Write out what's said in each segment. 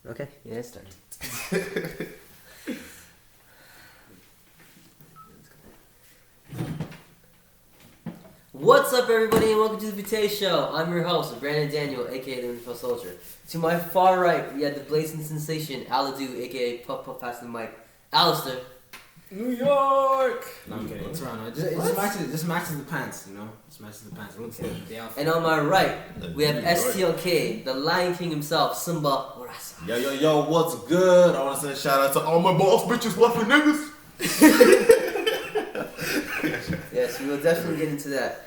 Okay, yeah, it's started. What's up, everybody, and welcome to the Foutaises Show. I'm your host, Brandon Daniel, aka the Info Soldier. To my far right, we have the blazing sensation, Aladu, aka Puff Puff Pass the Mic, Allister. New York! No, I'm kidding. Toronto. It just matches the pants, you know? Just matches the pants. It looks good. And on my right, we have STLK, the Lion King himself, Simba. Yo, what's good? I want to send a shout out to all my boss bitches, fluffy niggas. Yes, we will definitely get into that.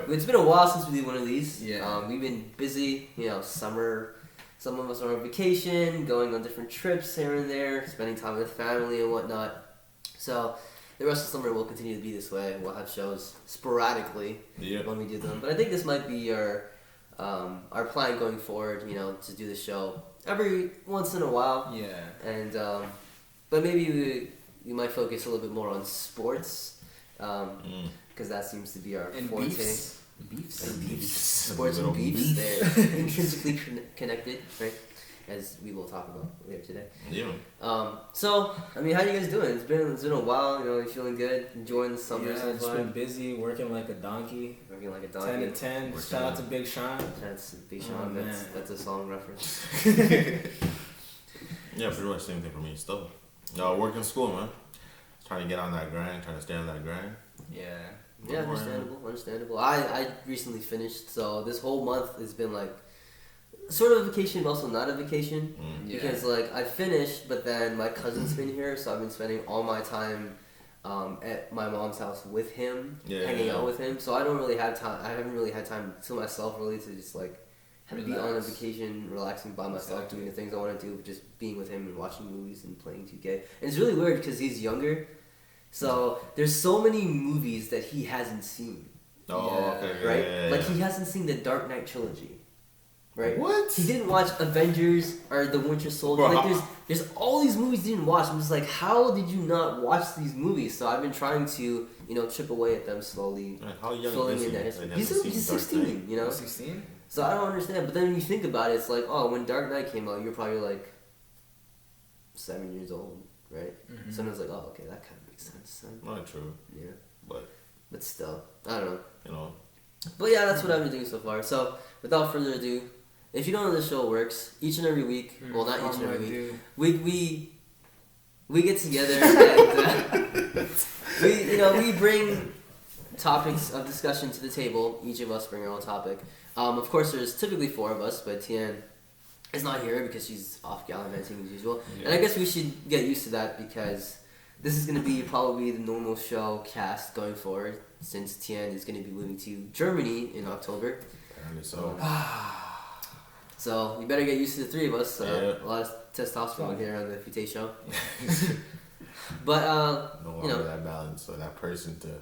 It's been a while since we did one of these. Yeah. We've been busy, summer. Some of us are on vacation, going on different trips here and there, spending time with family and whatnot. So the rest of the summer will continue to be this way. We'll have shows sporadically when we do them. But I think this might be our plan going forward, to do the show every once in a while. Yeah. And but maybe we might focus a little bit more on sports. Because that seems to be our forte. Beefs. Sports and beefs. They're intrinsically connected, right? As we will talk about later today. Yeah. So, how you guys doing? It's been a while. You feeling good? Enjoying the summer so I've far? been busy, working like a donkey. 10 to 10. Shout out to Big Sean. That's Big Sean. That's a song reference. Yeah, pretty much same thing for me still. Working school, man. Trying to get on that grind, trying to stay on that grind. Yeah. Yeah, understandable. I recently finished, so this whole month has been like sort of a vacation, but also not a vacation. Because I finished, but then my cousin's been here, so I've been spending all my time at my mom's house with him, hanging out with him. So I don't really have time. I haven't really had time to myself really to just be on a vacation, relaxing by myself, doing the things I want to do, just being with him and watching movies and playing 2K. And it's really weird because he's younger. So there's so many movies that he hasn't seen. Okay. Right? Yeah. He hasn't seen the Dark Knight trilogy. Right? What? He didn't watch Avengers or The Winter Soldier. Bro, there's all these movies he didn't watch. I'm just like, how did you not watch these movies? So I've been trying to, chip away at them slowly. How young filling is in he? that history. Like, He's 16, 16? So I don't understand. But then when you think about it, it's like, when Dark Knight came out, you're probably 7 years old, right? Mm-hmm. So I was like, okay, that kind of makes sense. Not true. Yeah. But still, I don't know. But yeah, that's what I've been doing so far. So without further ado, if you don't know how the show works, each and every week, well, not each and every week, we get together and we bring topics of discussion to the table. Each of us bring our own topic. Of course, there's typically 4 of us, but Thien is not here because she's off gallivanting as usual. Yeah. And I guess we should get used to that because this is going to be probably the normal show cast going forward since Thien is going to be moving to Germany in October. Apparently so. So you better get used to the 3 of us. A lot of testosterone here on the Foutaises Show. But no longer that balance or that person to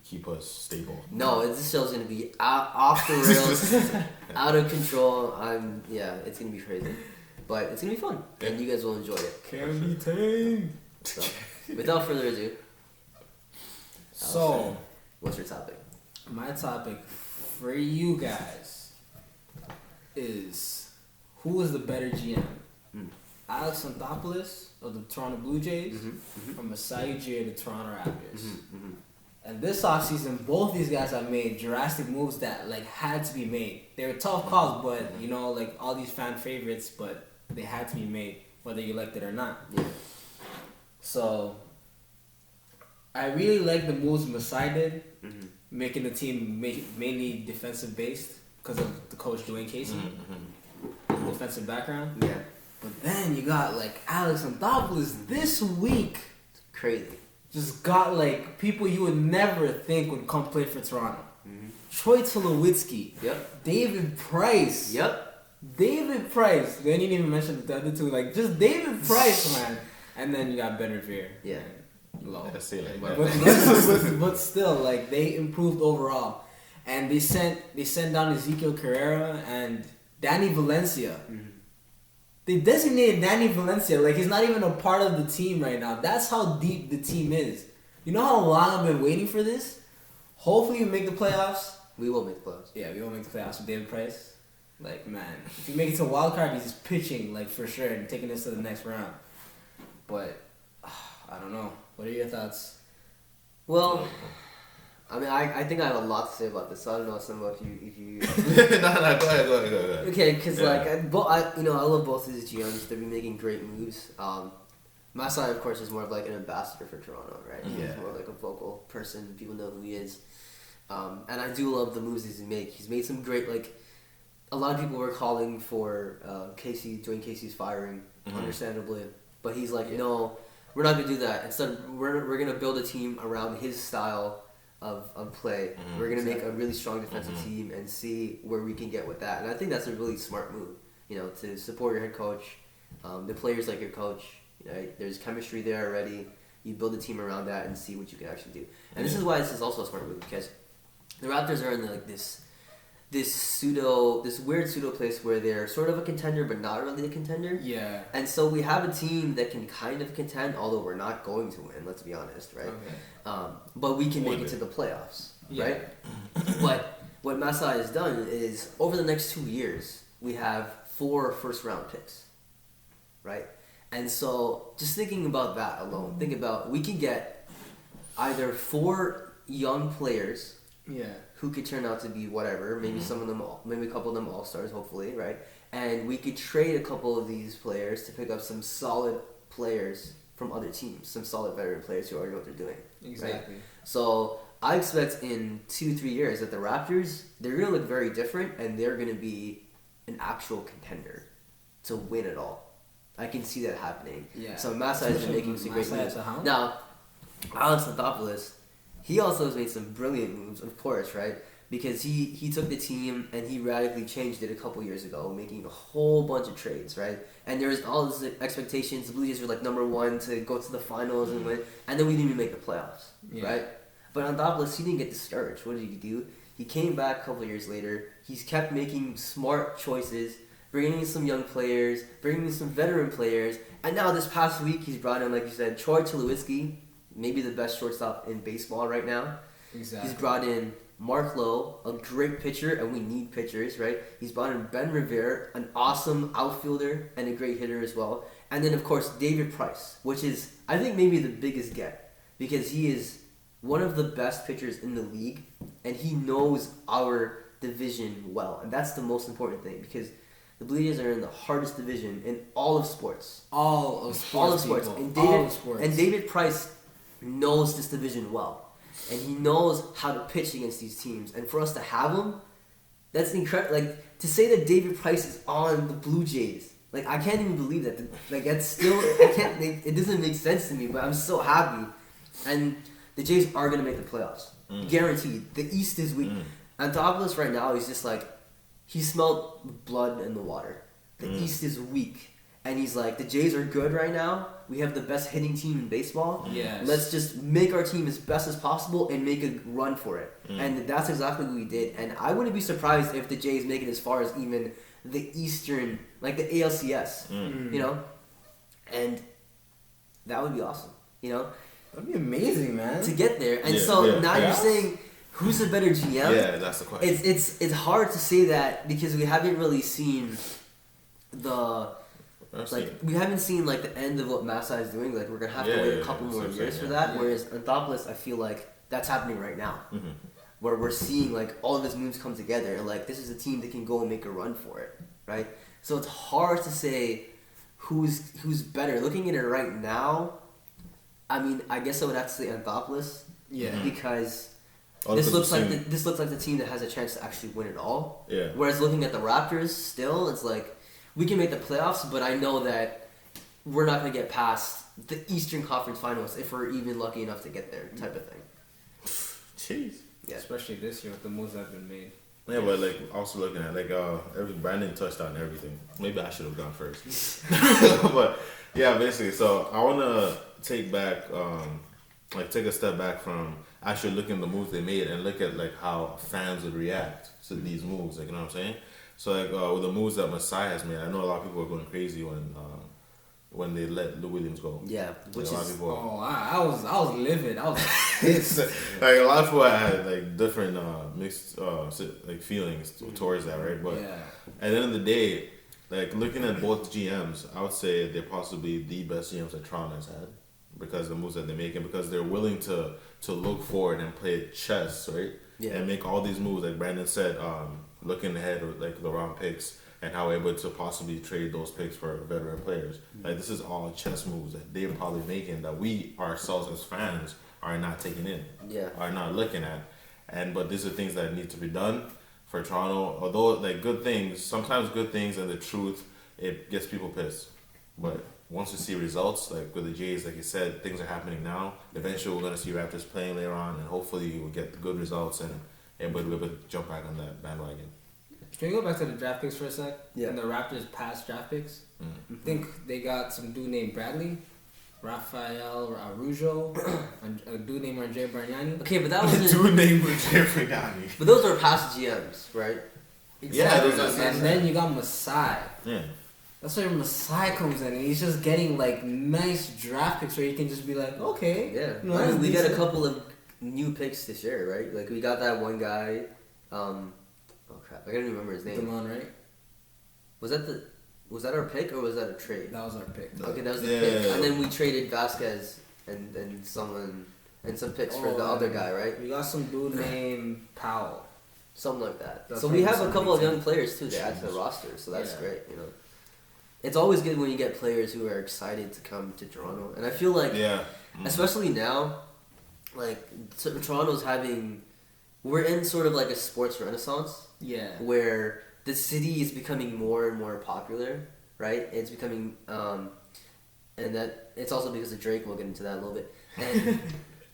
keep us stable. No, this show's gonna be off the rails, out of control. It's gonna be crazy, but it's gonna be fun, and you guys will enjoy it. Can be tamed. So, without further ado, so what's your topic? My topic for you guys is who is the better GM? Alex Anthopoulos of the Toronto Blue Jays or Masai of the Toronto Raptors. And this offseason, both these guys have made drastic moves that had to be made. They were tough calls, but all these fan favorites, but they had to be made whether you liked it or not. Yeah. So I really like the moves Masai did, making the team mainly defensive based because of the coach Dwayne Casey, defensive background. Yeah. But then you got Alex Anthopoulos this week. It's crazy. Just got people you would never think would come play for Toronto. Troy Tulowitzki. Yep. David Price. Yep. David Price. They didn't even mention the other two. Just David Price, man. And then you got Ben Revere. Yeah. Low. Let's say But still, they improved overall. And they sent down Ezekiel Carrera and Danny Valencia. They designated Danny Valencia he's not even a part of the team right now. That's how deep the team is. You know how long I've been waiting for this? Hopefully we make the playoffs. We will make the playoffs. Yeah, we will make the playoffs with David Price. Like, man, if you make it to a wild card, he's pitching, like, for sure, and taking us to the next round. But, I don't know. What are your thoughts? Well, I mean, I think I have a lot to say about this, so I don't know, Simba, if you... No, go ahead. Okay, because, like, I love both of these GMs. They've been making great moves. Masai, of course, is more of, like, an ambassador for Toronto, right? Yeah. He's more like a vocal person. People know who he is. And I do love the moves he's made. He's made some great, like... A lot of people were calling for Dwayne Casey's firing, understandably. But he's like, no, we're not going to do that. Instead, we're going to build a team around his style of play. We're going to make a really strong defensive team and see where we can get with that. And I think that's a really smart move, to support your head coach. The players like your coach. There's chemistry there already. You build a team around that and see what you can actually do. And this is why this is also a smart move, because the Raptors are in this weird pseudo place where they're sort of a contender but not really a contender. Yeah. And so we have a team that can kind of contend, although we're not going to win, let's be honest, right? Okay. But we can make it to the playoffs, right? But what Masai has done is, over the next 2 years, we have 4 first-round picks, right? And so just thinking about that alone, think about, we can get either 4 young players who could turn out to be whatever, maybe some of them, maybe a couple of them all-stars, hopefully, right? And we could trade a couple of these players to pick up some solid players from other teams, some solid veteran players who already know what they're doing. Exactly. Right? So I expect in 2-3 years that the Raptors, they're going to look very different, and they're going to be an actual contender to win it all. I can see that happening. Yeah. So Masai has been making some great moves. Now, Alex Anthopoulos, he also has made some brilliant moves, of course, right? Because he took the team and he radically changed it a couple years ago, making a whole bunch of trades, right? And there was all these expectations. The Blue Jays were like number 1 to go to the finals and win, and then we didn't even make the playoffs, right? But Anthopoulos, he didn't get discouraged. What did he do? He came back a couple years later. He's kept making smart choices, bringing in some young players, bringing in some veteran players, and now this past week he's brought in, like you said, Troy Tulowitzki, maybe the best shortstop in baseball right now. Exactly. He's brought in Mark Lowe, a great pitcher, and we need pitchers, right? He's brought in Ben Revere, an awesome outfielder and a great hitter as well. And then, of course, David Price, which is, I think, maybe the biggest get, because he is one of the best pitchers in the league, and he knows our division well. And that's the most important thing, because the Blue Jays are in the hardest division in all of sports. All of sports. And David Price knows this division well. And he knows how to pitch against these teams. And for us to have him, that's incredible. Like, to say that David Price is on the Blue Jays, like, I can't even believe that. Like, that's still, it doesn't make sense to me, but I'm so happy. And the Jays are going to make the playoffs. Guaranteed. The East is weak. Anthopoulos right now, he's just like, he smelled blood in the water. The East is weak. And he's like, the Jays are good right now. We have the best hitting team in baseball. Yes. Let's just make our team as best as possible and make a run for it. And that's exactly what we did. And I wouldn't be surprised if the Jays make it as far as even the Eastern, like the ALCS, And that would be awesome, That'd be amazing, man. To get there. And now you're saying, who's the better GM? Yeah, that's the question. It's hard to say that because we haven't really seen we haven't seen the end of what Masai is doing. Like, we're gonna have to wait a couple more years for that. Whereas Anthopoulos, I feel like that's happening right now, where we're seeing all of his moves come together, and this is a team that can go and make a run for it, right? So it's hard to say who's better. Looking at it right now, I mean, I guess I would have to say Anthopoulos, because this looks like the team that has a chance to actually win it all. Yeah. Whereas looking at the Raptors, still it's like, we can make the playoffs, but I know that we're not going to get past the Eastern Conference Finals if we're even lucky enough to get there, type of thing. Jeez. Yeah. Especially this year with the moves that have been made. Yeah, but also looking at every Brandon touched on everything. Maybe I should have gone first. But yeah, basically. So I want to take a step back from actually looking at the moves they made and look at how fans would react to these moves. You know what I'm saying? So with the moves that Masai has made, I know a lot of people are going crazy when when they let Lou Williams go. Yeah, which is I was livid. I was pissed. Like a lot of people had like different mixed like feelings towards that, right? But at the end of the day, like looking at both GMs, I would say they're possibly the best GMs that Toronto has had because of the moves that they're making, because they're willing to look forward and play chess, right? Yeah. And make all these moves, like Brandon said, looking ahead with like the round picks and how able to possibly trade those picks for veteran players. Like this is all chess moves that they're probably making that we ourselves as fans are not taking in, are not looking at, but these are things that need to be done for Toronto. Although like sometimes good things and the truth, it gets people pissed, but once you see results, like with the Jays, like you said, things are happening now. Eventually, we're going to see Raptors playing later on, and hopefully we'll get the good results and everybody will be able to jump back on that bandwagon. Can we go back to the draft picks for a sec? Yeah. And the Raptors' past draft picks? I think they got some dude named Bradley, Rafael Arujo, and a dude named Andre Bargnani. Okay, but that was a dude named Andre Bargnani. But those are past GMs, right? Exactly. Yeah, and then you got Masai. Yeah. That's where Masai comes in, and he's just getting like nice draft picks where you can just be like, okay. Yeah. I mean, we got a couple of new picks this year, right? Like we got that one guy. Oh crap! I can't even remember his name. Thien-An, right? Was that our pick or was that a trade? That was our pick. Okay, that was the pick. And then we traded Vasquez and some picks for the other guy, right? We got some dude named Powell. Something like that. So we have a couple of young players too to add to the roster, so that's great, you know. It's always good when you get players who are excited to come to Toronto. And I feel like, especially now, like, Toronto's we're in sort of like a sports renaissance. Yeah. Where the city is becoming more and more popular, right? It's becoming, and that, it's also because of Drake, we'll get into that a little bit. And,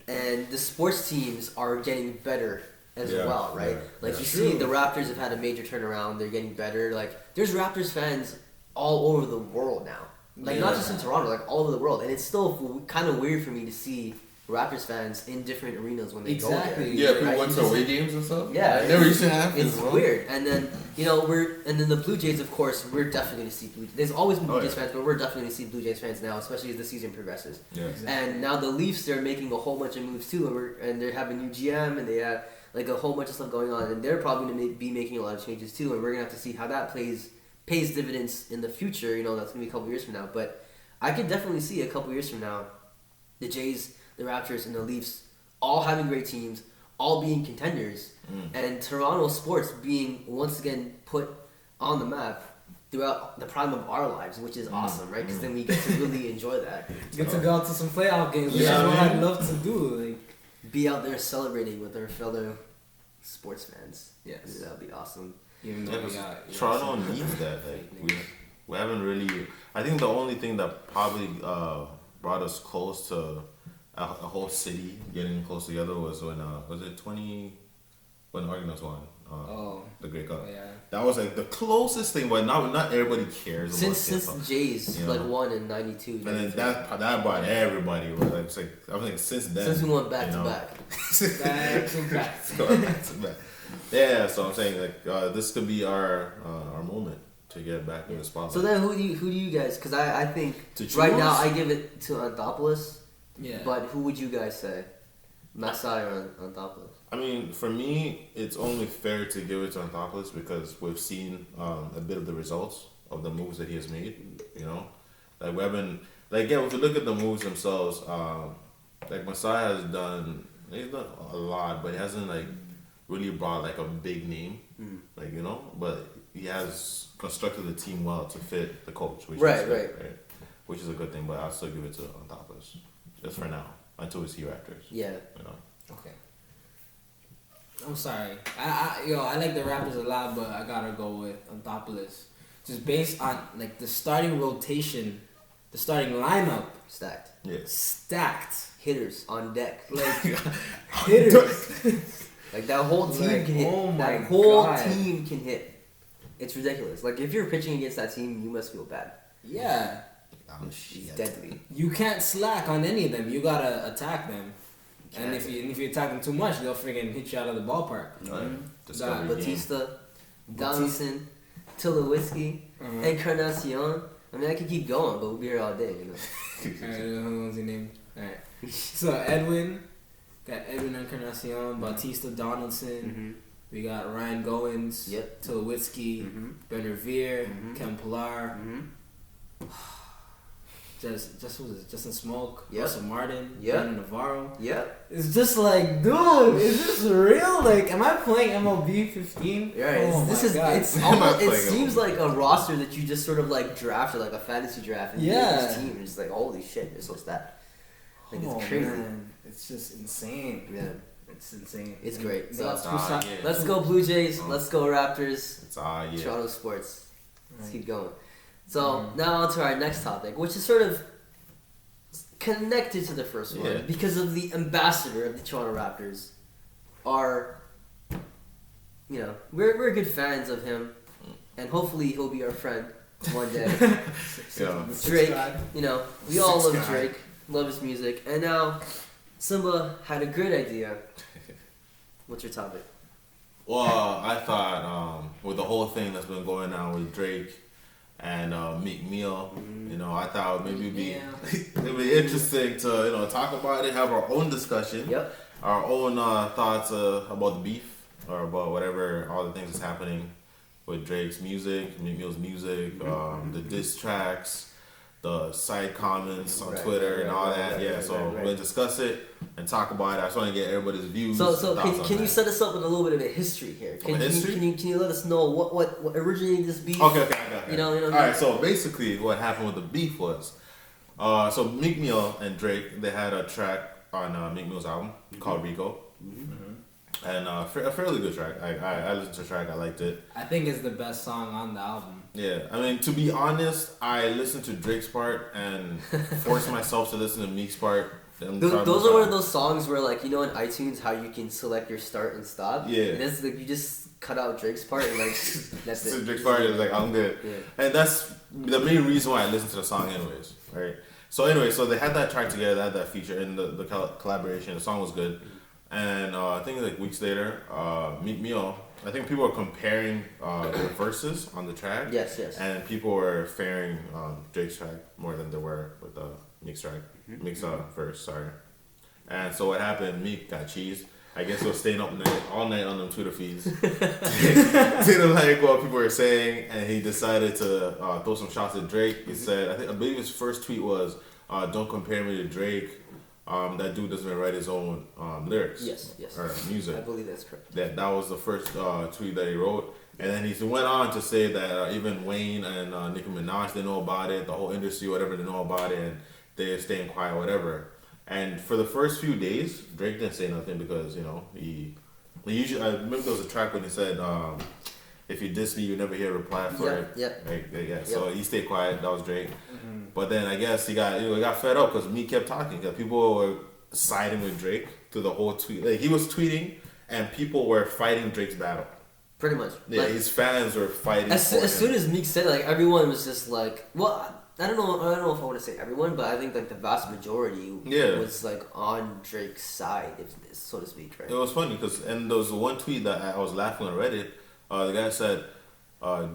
and the sports teams are getting better as well, right? Yeah, like, you see the Raptors have had a major turnaround, they're getting better. Like, there's Raptors fans all over the world now. Like, not just in Toronto, like, all over the world. And it's still kind of weird for me to see Raptors fans in different arenas when they go there. Yeah, people went to away games and stuff. Yeah. It never used to happen. It's weird. And then, you know, and then the Blue Jays, of course, we're definitely going to see Blue Jays. There's always been Blue Jays fans, but we're definitely going to see Blue Jays fans now, especially as the season progresses. Yeah. Exactly. And now the Leafs, they're making a whole bunch of moves too, and they have a new GM, and they have, like, a whole bunch of stuff going on, and they're probably going to be making a lot of changes too, and we're going to have to see how that pays dividends in the future. You know, that's going to be a couple years from now. But I could definitely see a couple years from now the Jays, the Raptors, and the Leafs all having great teams, all being contenders, and Toronto sports being once again put on the map throughout the prime of our lives, which is awesome, right? Because then we get to really enjoy that. Get to go out to some playoff games, which is what I'd love to do. Like, be out there celebrating with our fellow sports fans. Yes. That would be awesome. Toronto needs that. Like, we haven't really. I think the only thing that probably brought us close to a whole city getting close together was when when Argonauts won the Grey Cup. Yeah. That was like the closest thing, but not everybody cares. Since the Jays won in '92, and then that brought everybody. Like, I was like since then. Since we went back to back. Back to back. Yeah, so I'm saying like this could be our moment to get back in the spotlight. So then, who do you guys? Because I think right now I give it to Anthopoulos. Yeah. But who would you guys say, Masai or Anthopoulos? I mean, for me, it's only fair to give it to Anthopoulos because we've seen a bit of the results of the moves that he has made. You know, like we haven't if you look at the moves themselves, like Masai he's done a lot, but he hasn't like really brought like a big name, like, you know, but he has constructed the team well to fit the coach, which which is a good thing. But I'll still give it to Anthopoulos just for now until we see Raptors. Yeah, you know. Okay. I'm sorry. I like the Raptors a lot, but I gotta go with Anthopoulos, just based on like the starting rotation, the starting lineup. Stacked. Yes. Stacked. Hitters on deck. Like hitters. Like that whole team can hit. Oh my that whole God. team can hit. It's ridiculous. Like if you're pitching against that team, you must feel bad. Yeah. It's deadly. You can't slack on any of them. You gotta attack them. And if you attack them too much, they'll freaking hit you out of the ballpark. Batista, Donaldson, Tulowitzki, Encarnacion. I mean, I could keep going, but we'll be here all day, you know. Alright, who was your name? Alright. So Edwin, got Edwin Encarnacion, Bautista Donaldson. We got Ryan Goins, Tulowitzki, Ben Revere, Ken Pilar. Justin Smoke, Russell Martin, Brandon Navarro. It's just like, dude, is this real? Like, am I playing MLB 15? Yeah, oh this my is God. it's almost, it seems like a roster that you just sort of like drafted, like a fantasy draft, and this team is like, holy shit, it's what's that? Like, it's crazy. Man. It's just insane. Yeah. It's insane. It's great. So, yeah. Let's go Blue Jays. Let's go Raptors. It's yeah. Toronto sports. Let's keep going. So now on to our next topic, which is sort of connected to the first one because of the ambassador of the Toronto Raptors. We're good fans of him, and hopefully he'll be our friend one day. Drake, we all love Drake, love his music, and now Simba had a great idea. What's your topic? Well, I thought with the whole thing that's been going on with Drake and Meek Mill, I thought maybe it'd be interesting to talk about it, have our own discussion, our own thoughts about the beef or about whatever, all the things that's happening with Drake's music, Meek Mill's music, the diss tracks, the side comments on Twitter and all that. We'll discuss it and talk about it. I just want to get everybody's views. So can you set us up with a little bit of a history here? Can you let us know what originated this beef? Okay, I got it. All right, so basically what happened with the beef was, so Meek Mill and Drake, they had a track on Meek Mill's album called Rico. And a fairly good track. I listened to the track, I liked it. I think it's the best song on the album. Yeah, I mean, to be honest, I listened to Drake's part and forced myself to listen to Meek's part. Those are one of those songs where, like, in iTunes, how you can select your start and stop. Yeah. And it's like you just cut out Drake's part and like that's it. Drake's part is like, I'm good. Yeah. And that's the main reason why I listened to the song anyways, right? So they had that track together, they had that feature in the collaboration. The song was good. And I think like weeks later, Meek Mill, I think people were comparing the verses on the track. Yes. And people were favoring Drake's track more than they were with Meek's track. Meek's verse, sorry. And so what happened, Meek got cheesed. I guess he was staying up all night on them Twitter feeds. Didn't like what people were saying, and he decided to throw some shots at Drake. He said, I believe his first tweet was, don't compare me to Drake. That dude doesn't even write his own lyrics. Yes. Or music. I believe that's correct. That was the first tweet that he wrote. And then he went on to say that even Wayne and Nicki Minaj, they know about it, the whole industry, whatever, they know about it, and they're staying quiet, whatever. And for the first few days, Drake didn't say nothing because, he usually, I remember there was a track when he said, if you diss me, you never hear a reply for it. Yep. So he stayed quiet. That was Drake. But then I guess he got fed up because Meek kept talking. Because people were siding with Drake through the whole tweet. Like, he was tweeting, and people were fighting Drake's battle. Pretty much. Yeah, like, his fans were fighting. As soon as Meek said, like, everyone was just like, well, I don't know if I want to say everyone, but I think like the vast majority was like on Drake's side, so to speak. Right? It was funny because there was one tweet that I was laughing on Reddit. The guy said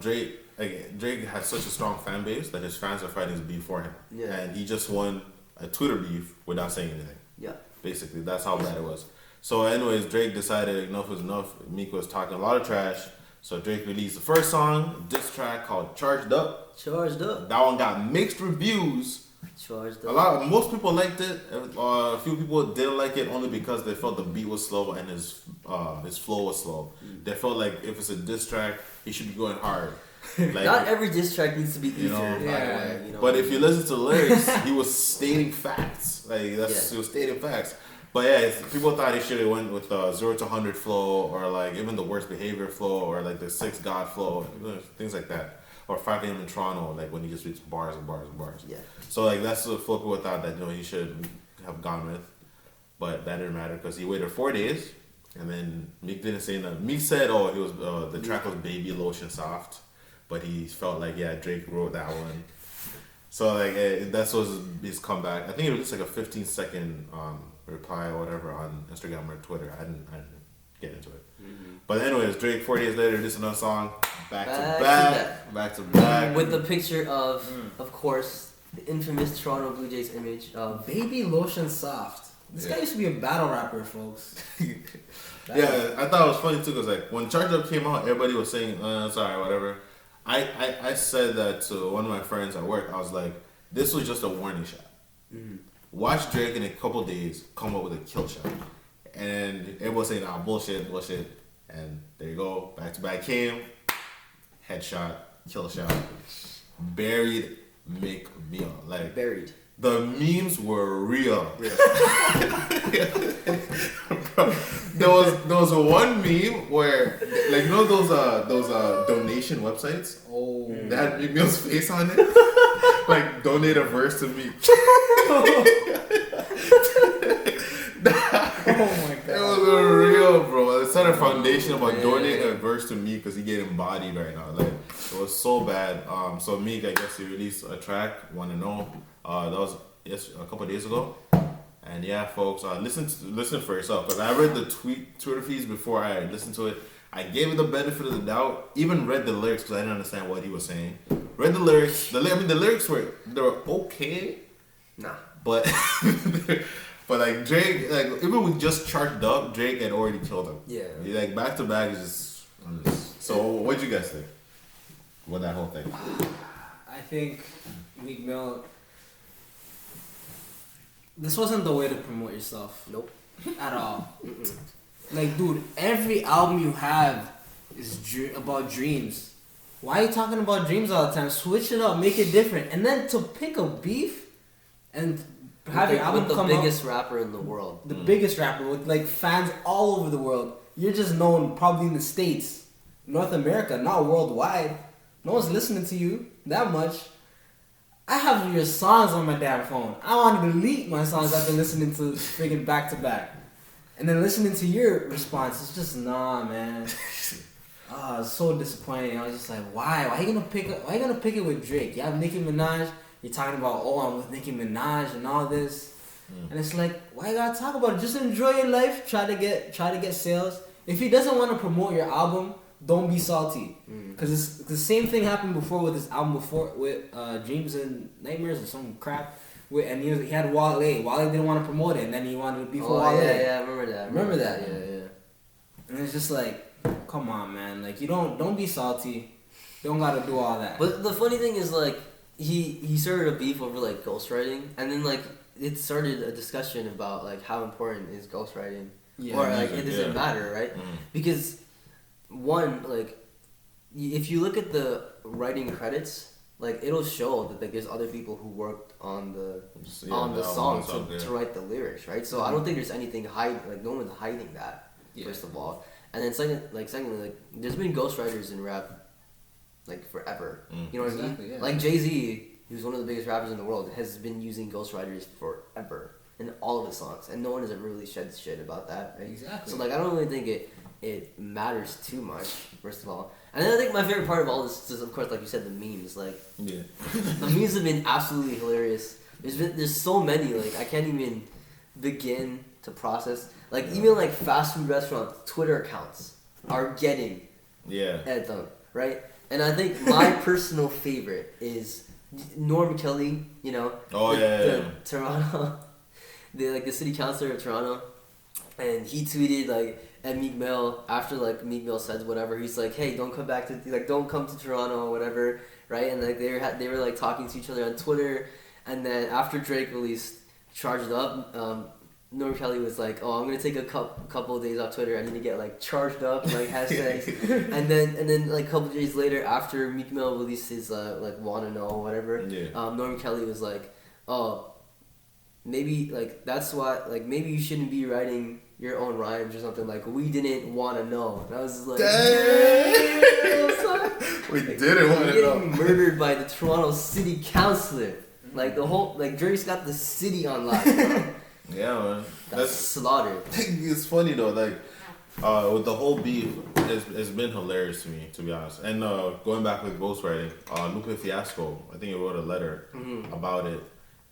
Drake has such a strong fan base that his fans are fighting his beef for him, and he just won a Twitter beef without saying anything. Yeah, basically that's how bad it was. So anyways, Drake decided enough was enough. Meek was talking a lot of trash. So Drake released the first song, diss track called Charged Up. That one got mixed reviews. Charged Up. Most people liked it. A few people didn't like it only because they felt the beat was slow and his flow was slow. They felt like if it's a diss track, he should be going hard. Like, not every diss track needs to be ether, by the way. But if you listen to the lyrics, he was stating facts. He was stating facts. But yeah, people thought he should have went with 0 to 100 flow, or like even the worst behavior flow, or like the 6 God flow, things like that, or 5 a.m. in Toronto, like when he just reads bars and bars and bars. Yeah. So like that's what people thought that he should have gone with, but that didn't matter because he waited 4 days, and then Meek didn't say nothing. Meek said, "Oh, he was the track was Baby Lotion Soft," but he felt like Drake wrote that one. So like that's was his comeback. I think it was just like a 15-second reply or whatever on Instagram or Twitter. I didn't get into it. But anyways, Drake 4 days later, this another song, back to back. With the picture of course, the infamous Toronto Blue Jays image of Baby Lotion Soft. This guy used to be a battle rapper, folks. Yeah, I thought it was funny too, because like when Charge Up came out, everybody was saying, sorry, whatever. I said that to one of my friends at work. I was like, this was just a warning shot. Mm-hmm. Watch Drake in a couple days come up with a kill shot. And everyone was saying, bullshit. And there you go, back to back came, headshot, kill shot, buried Meek Mill. Like, buried. The memes were real. Bro, there was one meme where, like, you know those donation websites? Oh. That had Meek Mill's face on it? Like, donate a verse to me. Oh my god. It was real, bro. It set a foundation about donating a verse to me because he getting bodied right now. Like, it was so bad. So Meek, I guess he released a track, Wanna Know. That was a couple of days ago. And yeah, folks, listen for yourself. Because I read the Twitter feeds before I listened to it. I gave it the benefit of the doubt. Even read the lyrics because I didn't understand what he was saying. Read the lyrics. The lyrics were okay. Nah. But like Drake, like even with just Charged Up, Drake had already killed him. Yeah. Like back to back is just. So what'd you guys think? With that whole thing? I think Meek Mill. This wasn't the way to promote yourself. Nope. At all. Like, dude, every album you have is about dreams. Why are you talking about dreams all the time? Switch it up, make it different. And then to pick a beef and have your album with the come biggest out, rapper in the world. the biggest rapper with like fans all over the world. You're just known probably in the States, North America, not worldwide. No one's listening to you that much. I have your songs on my damn phone. I want to delete my songs after listening to freaking back to back. And then listening to your response, it's just nah, man. It's so disappointing. I was just like, why? Why are you gonna pick it with Drake? You have Nicki Minaj. You're talking about, I'm with Nicki Minaj and all this. And it's like, why you gotta talk about it? Just enjoy your life. Try to get sales. If he doesn't want to promote your album, don't be salty. Because the same thing happened before with his album before with Dreams and Nightmares or some crap. And he had Wale. Wale didn't want to promote it, and then he wanted to be for Wale. Yeah, I remember that. Remember that? Yeah. And it's just like, come on, man. Like, you don't be salty. You don't gotta do all that. But the funny thing is, like, he started a beef over like ghostwriting, and then like it started a discussion about like how important is ghostwriting, or like it doesn't matter, right? Because one, like, if you look at the writing credits, like it'll show that like there's other people who worked on the song to write the lyrics, right? So I don't think there's anything no one's hiding that, first of all. And then secondly, like there's been ghostwriters in rap like forever. You know what I mean? Yeah. Like Jay-Z, who's one of the biggest rappers in the world, has been using ghostwriters forever in all of his songs, and no one has ever really shed shit about that, right? Exactly. So like I don't really think it matters too much, first of all. And then I think my favorite part of all this is, of course, like you said, the memes. Like, the memes have been absolutely hilarious. There's so many, like, I can't even begin to process. Like, even, like, fast food restaurant Twitter accounts are getting at them, right? And I think my personal favorite is Norm Kelly, you know? Toronto, the city councilor of Toronto. And he tweeted, like, at Meek Mill, after like Meek Mill says whatever, he's like, hey, don't come to Toronto or whatever, right? And like they were like talking to each other on Twitter, and then after Drake released Charged Up, Norm Kelly was like, I'm gonna take a couple of days off Twitter. I need to get like charged up, like hashtags, and then like a couple of days later, after Meek Mill released his like Wanna Know or whatever, Norm Kelly was like, maybe like that's why like maybe you shouldn't be writing your own rhymes or something, like we didn't want to know. And I was like, we didn't want to know. Getting murdered by the Toronto City Councilor. Like the whole, like Drake's got the city on lock. Yeah, man. That's slaughtered. It's funny though, like with the whole beef, it's been hilarious to me, to be honest. And going back with ghostwriting, Lupe Fiasco, I think he wrote a letter about it.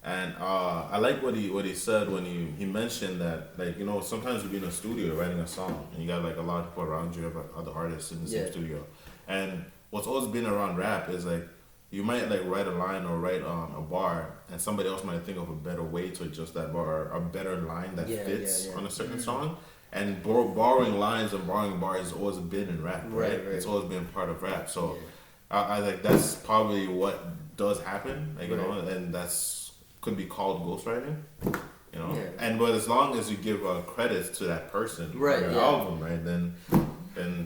And I like what he said when he mentioned that, like, you know, sometimes you'll be in a studio writing a song and you got like a lot of people around you, other artists in the same studio, and what's always been around rap is like you might like write a line or write a bar, and somebody else might think of a better way to adjust that bar, or a better line that fits on a certain song. And borrowing lines and borrowing bars has always been in rap, right? It's always been part of rap. So I like that's probably what does happen, like you know, and that's could be called ghostwriting, you know. And but as long as you give credits to that person, on your album, right, then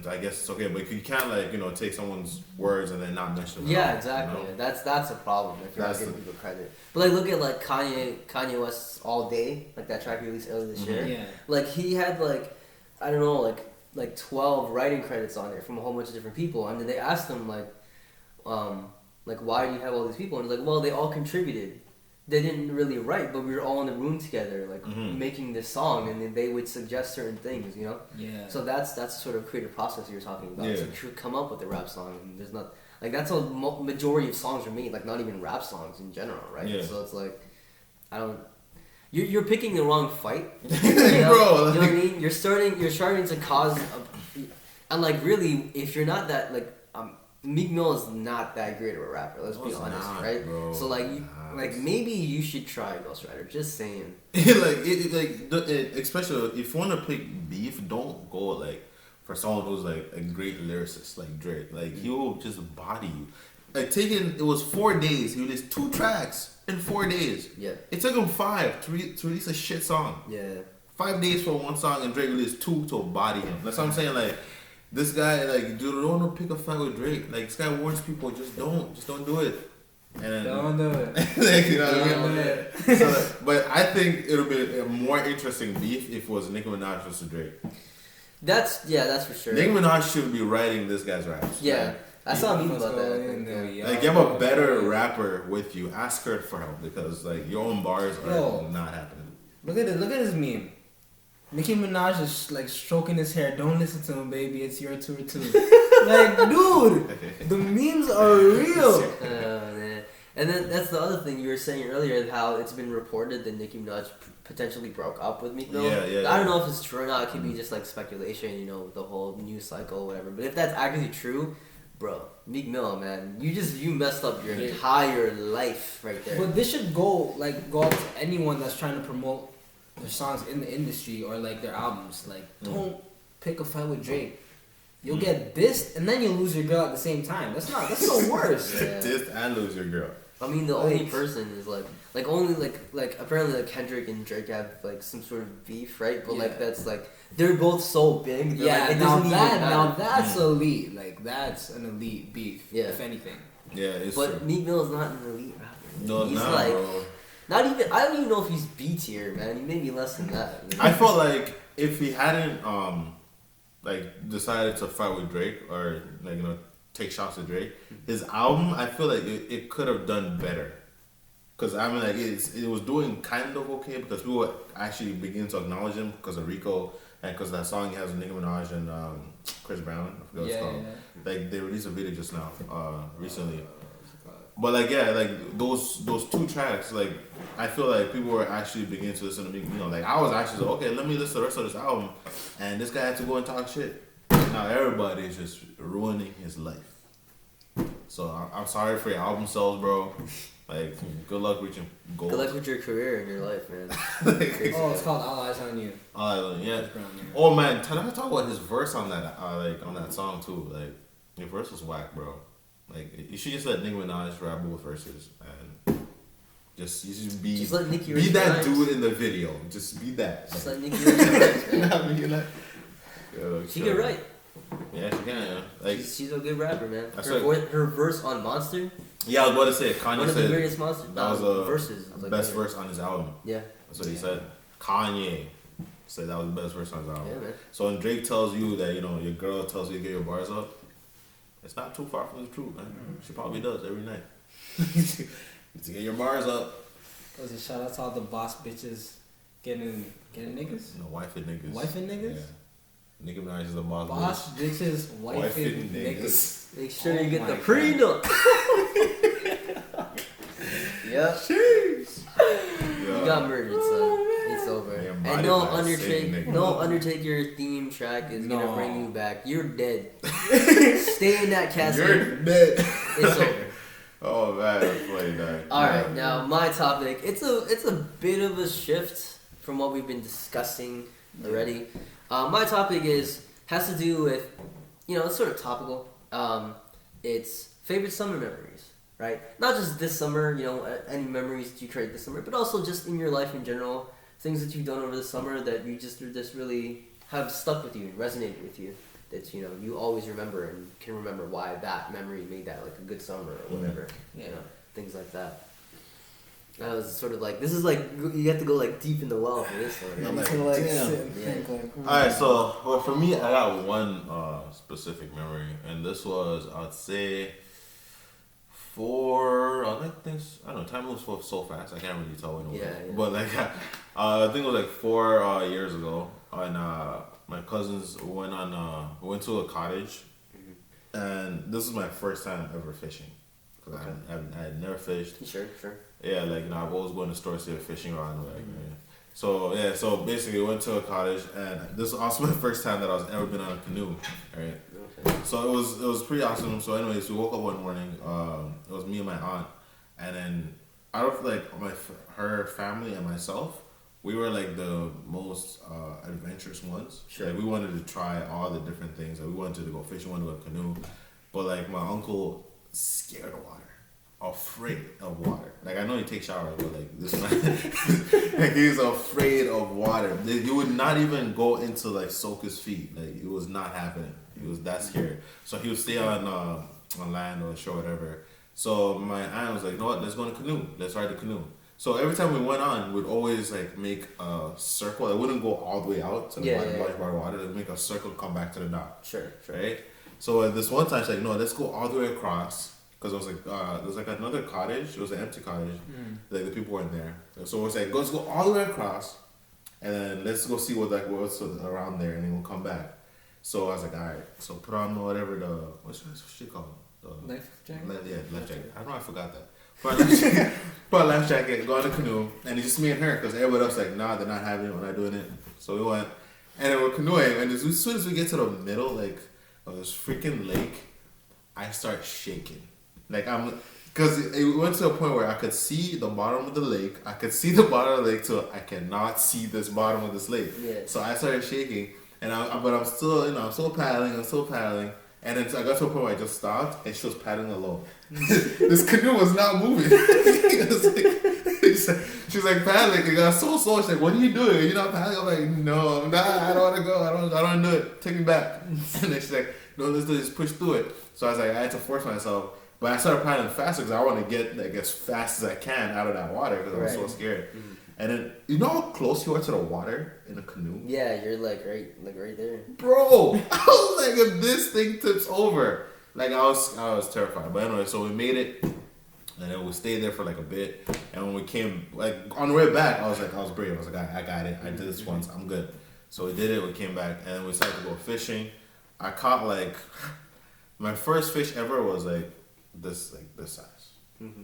I guess it's okay. But you can't like you know take someone's words and then not mention them. Yeah, exactly. You know? That's a problem if you're not giving people credit. But like look at like Kanye West's All Day, like that track he released earlier this year. Yeah. Like he had like I don't know like 12 writing credits on there from a whole bunch of different people. I mean they asked him like why do you have all these people? And he's like, well, they all contributed. They didn't really write, but we were all in the room together, like making this song, and then they would suggest certain things, you know. Yeah. So that's the sort of creative process you're talking about. Yeah. So you should come up with a rap song, and there's not like that's how majority of songs are made, like not even rap songs in general, right? Yeah. So it's like, I don't. You're picking the wrong fight, you know? Bro. Like, you know what I mean? You're starting to cause, and like really, if you're not that like. Meek Mill is not that great of a rapper. Let's be honest, right? Bro. So like maybe you should try Ghostwriter. Just saying. Especially if you want to pick beef, don't go like for someone who's like a great lyricist like Drake. Like he will just body you. Like it was 4 days. He released 2 tracks in 4 days. Yeah. It took him 5 to release a shit song. Yeah. 5 days for one song, and Drake released 2 to body him. That's what I'm saying. Like. This guy, like, dude, don't want to pick a fight with Drake. Like, this guy warns people, just don't do it. And then, don't do it. Like, you know what I mean? So, but I think it'll be a more interesting beef if it was Nicki Minaj versus Drake. That's for sure. Nicki Minaj should be writing this guy's raps. Yeah, right? I saw a meme about that. Like, you have a better rapper with you. Ask her for help because, like, your own bars are not happening. Look at this meme. Nicki Minaj is like stroking his hair. Don't listen to him, baby. It's your tour too. Like, dude, the memes are real. Man. And then that's the other thing you were saying earlier, how it's been reported that Nicki Minaj potentially broke up with Meek Mill. I don't know if it's true or not. It could be just like speculation, you know, the whole news cycle or whatever. But if that's actually true, bro, Meek Mill, man, you messed up your entire life right there. But this should go out to anyone that's trying to promote their songs in the industry or like their albums. Like, don't pick a fight with Drake. You'll get dissed and then you'll lose your girl at the same time. That's the worst. Dissed and lose your girl. I mean, the only person is like only like apparently like Kendrick and Drake have like some sort of beef, right? But like that's like they're both so big. Like, now that's elite. Like that's an elite beef. Yeah. If anything. Yeah, it's but true. Meek Mill is not an elite rapper. No, he's not, like, bro. Not even. I don't even know if he's B tier, man. He may be less than that. I felt like if he hadn't like decided to fight with Drake or like you know take shots at Drake, his album I feel like it could have done better. Cause I mean like it was doing kind of okay because people actually begin to acknowledge him because of Rico and because that song he has with Nicki Minaj and Chris Brown. I forgot what it's called. Like they released a video just now recently. But like like those 2 tracks, like I feel like people were actually beginning to listen to me. You know, like I was actually like, okay, let me listen to the rest of this album, and this guy had to go and talk shit. Now everybody is just ruining his life. So I'm sorry for your album sales, bro. Like good luck with your goals. Good luck with your career and your life, man. It's called All Eyes on You. All Eyes on You, yeah. Oh man, can I talk about his verse on that on that song too? Like your verse was whack, bro. Like you should just let Nicki Minaj rap both verses and just be that dude in the video. Just be that. Just let Nicki Minaj rap. She can write. Yeah, she can. Yeah. Like she's a good rapper, man. Her verse on Monster. Yeah, I was about to say Kanye one of the greatest Monster. That was the verses. Best verse on his album. Yeah, that's what he said. Kanye said that was the best verse on his album. Yeah, man. So when Drake tells you that your girl tells you to get your bars up, it's not too far from the truth, man. She probably does every night. To get your bars up. Was a shout out to all the boss bitches getting niggas? No, wifing niggas. Wifing niggas? Yeah. Nicki Minaj is a boss. Boss bitches, wifing niggas. Make sure you get the prenup. Yep. Jeez. You got murdered, son. It's over. And And no Undertaker theme track is gonna bring you back. You're dead. Stay in that castle. You're dead. It's over. Oh man, that's funny, dog. All right, now my topic. It's a bit of a shift from what we've been discussing already. My topic has to do with, it's sort of topical. It's favorite summer memories, right? Not just this summer, any memories that you create this summer, but also just in your life in general, things that you've done over the summer that you just really have stuck with you and resonated with you. That you always remember and can remember why that memory made that like a good summer or whatever. Things like that. I was sort of like, this is like you have to go like deep in the well for this one. I'm like, damn. Alright, so for me, I got one specific memory, and this was, I'd say, time moves so fast. I can't really tell when it was. But like, I think it was like 4 years ago, and my cousins went to a cottage, and this was my first time ever fishing. Cause I had never fished. Sure. Yeah, like I've always gone to stores to fishing around. So basically, we went to a cottage, and this was also my first time that I was ever been on a canoe. Right. Okay. So it was pretty awesome. So anyways, we woke up one morning. It was me and my aunt, and then out of like her family and myself, we were like the most adventurous ones. Sure. Like we wanted to try all the different things. Like we wanted to go fishing, we wanted to go canoe, but like my uncle scared of water, afraid of water. Like I know he takes showers, but like this man, like he's afraid of water. He would not even go into like soak his feet. Like it was not happening. He was that scared. So he would stay on land or shore, whatever. So my aunt was like, "You know what? Let's go on a canoe. Let's ride the canoe." So every time we went on, we'd always like make a circle. It wouldn't go all the way out to the large body of water. We'd make a circle and come back to the dock. Sure. Right? So this one time, she's like, "No, let's go all the way across." Because it was like, there was like another cottage. It was an empty cottage. Like the people weren't there. So it was like, let's go all the way across, and then let's go see what's around there, and then we'll come back. So I was like, all right. So put on whatever what's shit called? Life jacket? Life jacket. I don't know, I forgot that. Put a life jacket, go on the canoe, and it's just me and her, because everybody else like, nah, they're not having it, we're not doing it. So we went, and then we're canoeing, and as soon as we get to the middle, like, of this freaking lake, I start shaking. Like, because it went to a point where I could see the bottom of the lake, I could see the bottom of the lake, so I cannot see this bottom of this lake. Yeah. So I started shaking, but I'm still paddling, and then I got to a point where I just stopped, and she was paddling alone. This canoe was not moving. She's like paddling, it got so slow. She's like, "What are you doing? You're not paddling?" I'm like, "No, I don't want to go. I don't want to do it. Take me back." And then she's like, "No, let's do it. Just push through it." So I was like, I had to force myself. But I started paddling faster because I want to get like as fast as I can out of that water because I was so scared. And then you know how close you are to the water in a canoe? Yeah, you're like right there. Bro, I was like, if this thing tips over, like I was terrified. But anyway, so we made it, and then we stayed there for like a bit. And when we came, like on the way back, I was brave. I was like, I got it. I did this once. I'm good. So we did it. We came back, and then we started to go fishing. I caught like my first fish ever was like this size,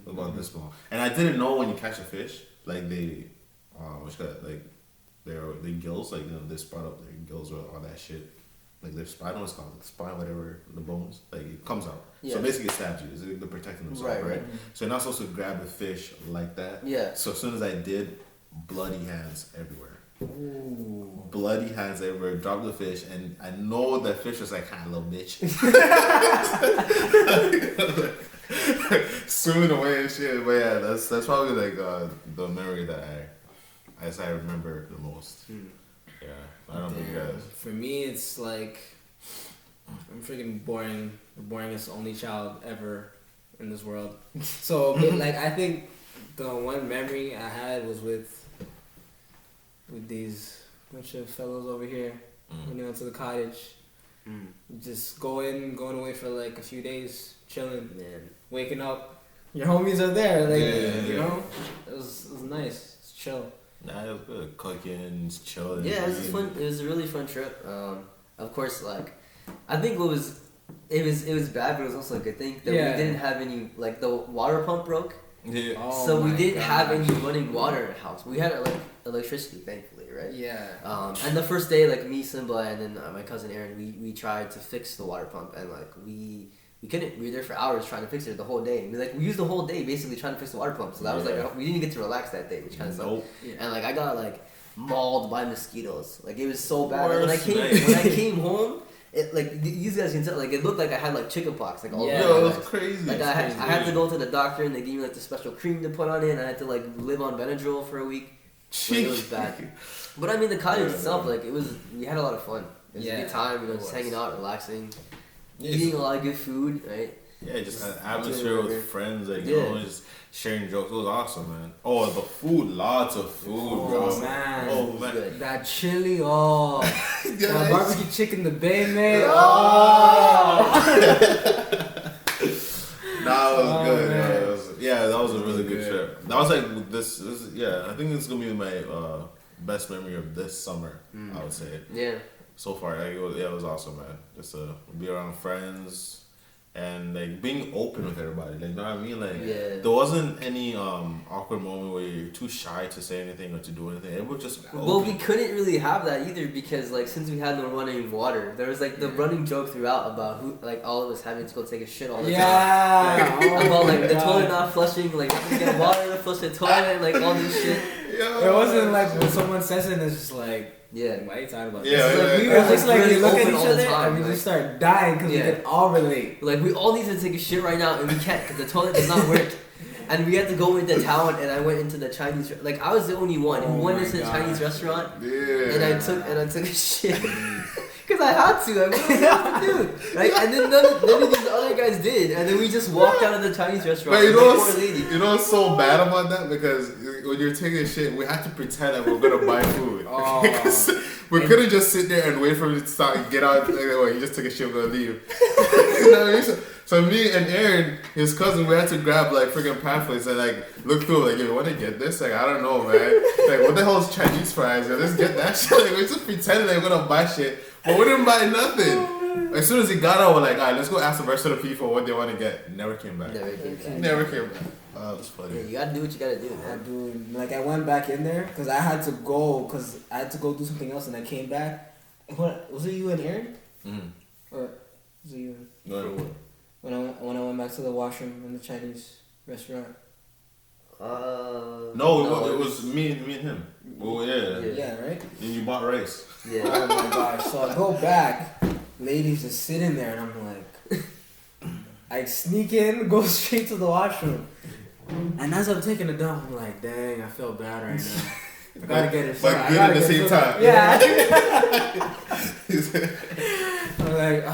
about this small. And I didn't know when you catch a fish, like they gills, like they sprout up their gills or all that shit. Like their spine, I don't know what's called, the spine, whatever, the bones, like it comes out. Yeah. So basically it stabs you. They're protecting themselves, right? So you're not supposed to grab the fish like that. Yeah. So as soon as I did, bloody hands everywhere. Ooh. Bloody hands everywhere. Dropped the fish, and I know that fish was like, "Hi, little bitch." Swimming away and shit. But yeah, that's probably like the memory that I remember the most. Yeah, I don't know you guys. For me, it's like I'm freaking boring. The boringest only child ever in this world. So like I think the one memory I had was with these bunch of fellows over here when we went to the cottage. Just going away for like a few days, chilling, waking up, your homies are there, like you know, it was nice, it's chill. Nah, it was good, cooking, chilling. Yeah, it was fun. It was a really fun trip. Of course, like I think it was bad, but it was also a good thing that we didn't have any, like the water pump broke. Yeah. Oh so we didn't gosh. have any running water in the house. We had like electricity, thankfully, right? Yeah. And the first day, like me, Simba, and then my cousin Aaron, we tried to fix the water pump, and like we couldn't. We were there for hours trying to fix it the whole day. We used the whole day basically trying to fix the water pump. So that was like we didn't get to relax that day, which kind of sucked. Yeah. And like I got like mauled by mosquitoes. Like it was so bad. Worst Like, when I came home, it like you guys can tell. Like it looked like I had like chicken pox. Like all over. Yo, my it was neck. crazy. Like I had to go to the doctor, and they gave me like the special cream to put on it, and I had to like live on Benadryl for a week. Like, it was bad. But I mean, the cottage itself, like we had a lot of fun. It was a good time, just hanging out, relaxing, eating a lot of good food, right? Yeah, just an atmosphere with friends, like, you know, just sharing jokes. It was awesome, man. Oh, the food, lots of food, bro. Man. Oh, man. That chili, that barbecue chicken the Bay made, Nah, it was good. Man. That was a really good trip. That was like this. I think it's gonna be my best memory of this summer. I would say. Yeah. So far, like, it was awesome, man. Just to be around friends and like being open with everybody. Like, you know what I mean? Like, there wasn't any awkward moment where you're too shy to say anything or to do anything. It was just open. Well, we couldn't really have that either because like since we had no running water, there was like the running joke throughout about who like all of us having to go take a shit all the time. Yeah. About like the toilet not flushing, like having to get water to flush the toilet, like all this shit. It wasn't like when someone says it, it's just like. Yeah. Why are you talking about this? Like, we were just like, we look at each other and we just start dying because we can all relate. Like, we all need to take a shit right now and we can't because the toilet does not work. And we had to go into town and I went into the went into I was the only one who went into the Chinese restaurant and I took a shit. Because I had to. I what else to do? Right? And then none of these other guys did. And then we just walked out of the Chinese restaurant. But you know what's so bad about that? Because when you're taking a shit, we had to pretend that we're going to buy food. Because we couldn't just sit there and wait for him to start and get out. Like, well, you just took a shit, we're going to leave. You know what I mean? So me and Aaron, his cousin, we had to grab like freaking pamphlets and like look through like, yo, you want to get this? Like, I don't know, man. Like, what the hell is Chinese fries? Yo, let's get that shit. Like, we just pretended that we're gonna buy shit, but we didn't buy nothing. As soon as he got out, we're like, alright, let's go ask the rest of the people what they want to get. Never came back. Never came back. Oh, that's funny. Yeah, you gotta do what you gotta do, man. Dude, like I went back in there because I had to go do something else and I came back. What was it? You and Aaron? Or was it you? No. When I went back to the washroom in the Chinese restaurant. No, it was me and him. Oh Yeah, right? And you bought rice. Yeah. Oh my gosh. So I go back, ladies just sitting there and I'm like I sneak in, go straight to the washroom. And as I'm taking a dump, I'm like, dang, I feel bad right now. I gotta get it. But good at the same time. Yeah. I'm like,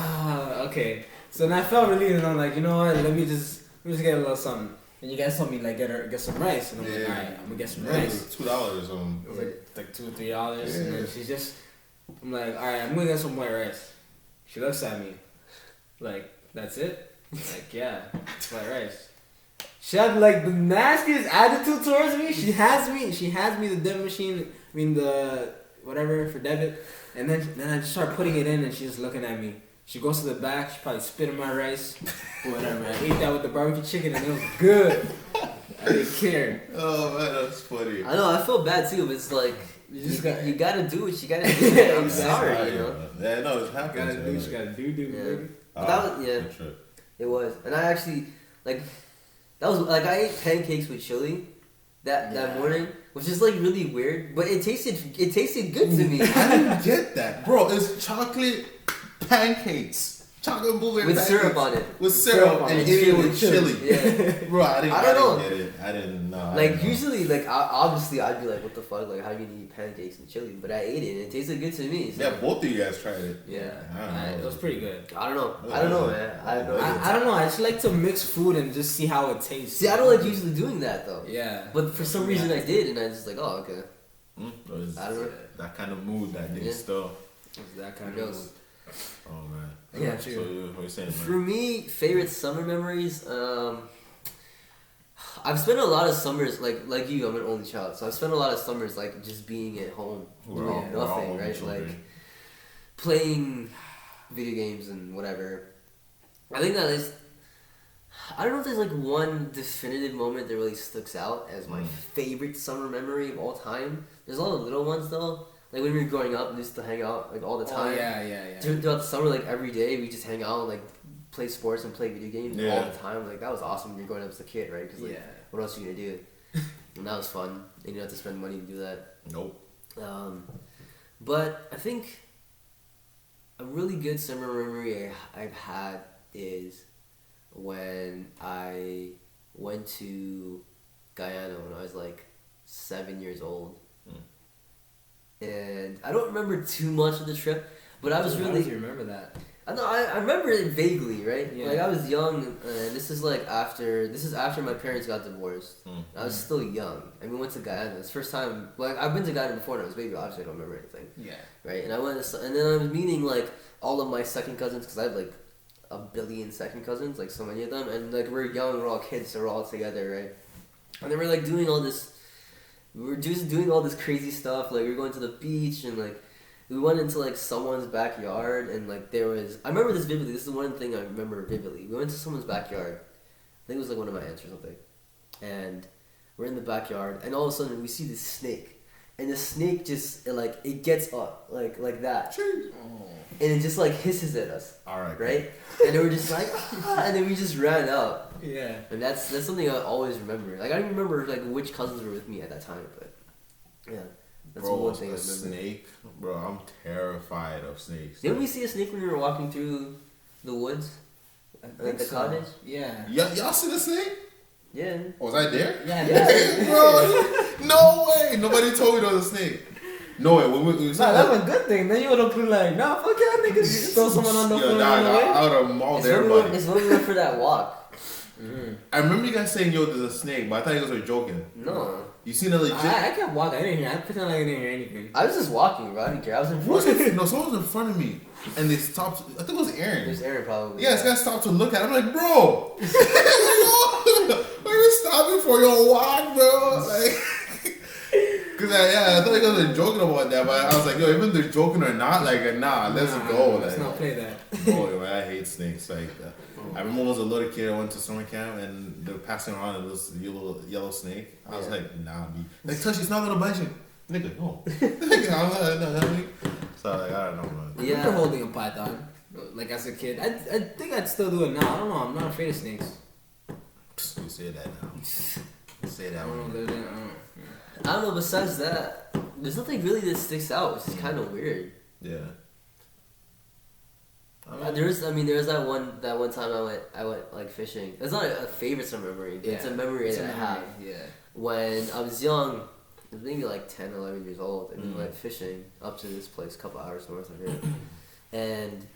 okay. So then I felt relieved and I'm like, you know what, let me just get a little something. And you guys told me like get some rice. And I'm like, alright, I'm gonna get some rice. $2 or something. It was like $2 or $3. And then she's just, I'm like, alright, I'm gonna get some white rice. She looks at me, like, that's it? I'm like, yeah, it's white rice. She had like the nastiest attitude towards me. She hands me the debit machine, the whatever for debit. And then I just start putting it in and she's just looking at me. She goes to the back, she probably spit in my rice, whatever. I ate that with the barbecue chicken and it was good. I didn't care. Oh man, that's funny. I know, I feel bad too, but it's like, you gotta do what you gotta do. I'm sorry, you know? Yeah, no, it's happening. Gotta do what you gotta do. But that was, it was. And I actually, like, that was, like, I ate pancakes with chili that morning, which is, like, really weird, but it tasted good to me. I didn't get that. Bro, it's chocolate pancakes. Chocolate blueberry with pancakes. syrup on it. With syrup and give it with chili. Yeah. Bro, I didn't know. get it. I didn't know. Like, usually, like, obviously, I'd be like, what the fuck? Like, how do you eat pancakes and chili? But I ate it, and it tasted good to me. So. Yeah, both of you guys tried it. Yeah. I don't know. It was pretty good. I don't know, man. I have no idea. I don't know. I just like to mix food and just see how it tastes. See, I don't like usually doing that, though. Yeah. But for some reason, I did, and I was just like, oh, okay. I don't know. That kind of mood that day still. It was that kind of mood. Oh, man. Yeah. So, what are you saying, man? For me, favorite summer memories, I've spent a lot of summers, like you, I'm an only child, so I've spent a lot of summers, like, just being at home, doing nothing, right? Like, playing video games and whatever. I think that is, I don't know if there's like one definitive moment that really sticks out as my favorite summer memory of all time. There's a lot of little ones though. Like when we were growing up, we used to hang out like all the time. Oh, yeah. Throughout the summer, like every day, we just hang out and like play sports and play video games all the time. Like that was awesome when you're growing up as a kid, right? Because like, what else are you gonna do? And that was fun. And you didn't have to spend money to do that. Nope. But I think a really good summer memory I've had is when I went to Guyana when I was like 7 years old. And I don't remember too much of the trip, but I was really... How do you remember that? I remember it vaguely, right? Yeah. Like I was young, and this is after my parents got divorced. I was still young, and we went to Guyana. It's the first time, like I've been to Guyana before, and I was a baby. Obviously, I don't remember anything. Yeah. Right, and I went, and then I was meeting like all of my second cousins because I have like a billion second cousins, like so many of them, and like we're young, we're all kids, so we're all together, right? And then we're like doing all this. We were just doing all this crazy stuff. Like we were going to the beach and like. We went into like someone's backyard and like there was I remember this vividly. This is one thing I remember vividly. We went to someone's backyard. I think it was like one of my aunts or something. And we're in the backyard and all of a sudden we see this snake. And the snake just it gets up like that. And it just like hisses at us. Alright. Right? And then we're just like and then we just ran out. Yeah. And that's something I always remember. Like I don't remember like which cousins were with me at that time, but yeah. That's bro, one thing I a remember. snake? Bro, I'm terrified of snakes. Didn't we see a snake when we were walking through the woods? Like the cottage? Yeah. Y'all see the snake? Yeah. Was I there? Yeah. Bro, no way. Nobody told me there was a snake. No way. That was a good thing. Then you would have been like, nah, fuck yeah, niggas. Throw someone on the floor. I would have mauled everybody. It's when we went for that walk. I remember you guys saying, yo, there's a snake, but I thought you guys were joking. No. You seen a legit... I kept walking. I didn't hear. I pretended like I didn't hear anything. I was just walking, bro. I didn't care. I was in front. No, someone was in front of me, and they stopped. I think it was Aaron. It was Aaron, probably. Yeah, this guy stopped to look at it. I'm like, bro, what are you stopping for? Yo, walk, bro. Like, cause I thought you guys were joking about that, but I was like, yo, even if they're joking or not, like, nah, let's go. Let's not play that. Oh, man, I hate snakes. Like, I remember when I was a little kid, I went to summer camp and they were passing around this yellow snake. I was like, nah, B. Like, touch, it's not gonna bite you. Nigga, no. So, like, I don't know, man. I remember holding a python, like, as a kid. I think I'd still do it now. I don't know. I'm not afraid of snakes. You say that now. You say that one. I don't know, besides that, there's nothing really that sticks out, which is kind of weird. Yeah. There was that one time I went like fishing. It's not a favorite summer memory, but it's a memory that I have. Yeah. When I was young, I was maybe like 10, 11 years old, and we went fishing up to this place a couple hours north of here. And